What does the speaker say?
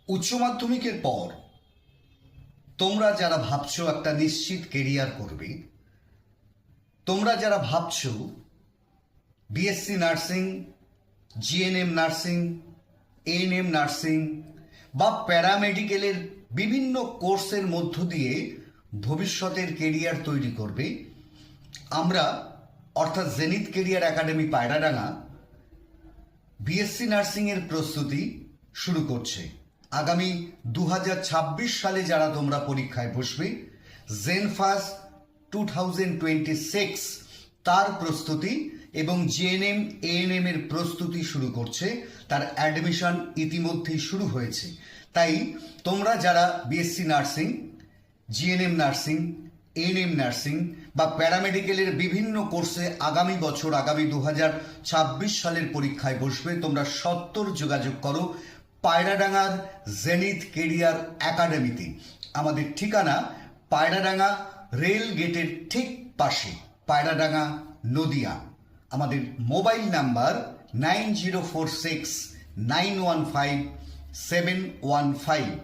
উচ্চ মাধ্যমিকের পর তোমরা যারা ভাবছো একটা নিশ্চিত কেরিয়ার করবে, তোমরা যারা ভাবছো BSc nursing, GNM nursing, ANM nursing বা প্যারামেডিকেলের বিভিন্ন কোর্সের মধ্য দিয়ে ভবিষ্যতের কেরিয়ার তৈরি করবে, আমরা অর্থাৎ Zenith career academy Payradanga BSc নার্সিংয়ের প্রস্তুতি শুরু করছে। আগামী 2026 সালে যারা তোমরা পরীক্ষায় বসবে, জেনফাস 2026 তার প্রস্তুতি এবং জিএনএম এএনএম এর প্রস্তুতি শুরু করছে। তার অ্যাডমিশন ইতিমধ্যেই শুরু হয়েছে। তাই তোমরা যারা BSc nursing, GNM nursing, ANM nursing বা প্যারামেডিকেলের বিভিন্ন কোর্সে আগামী বছর আগামী 2026 সালের পরীক্ষায় বসবে, তোমরা সত্বর যোগাযোগ করো পায়রাডাঙ্গার জেনিথ কেরিয়ার একাডেমিতে। আমাদের ঠিকানা পায়রাডাঙ্গা রেল গেটের ঠিক পাশে, পায়রাডাঙ্গা, নদিয়া। আমাদের মোবাইল নাম্বার 9046915715।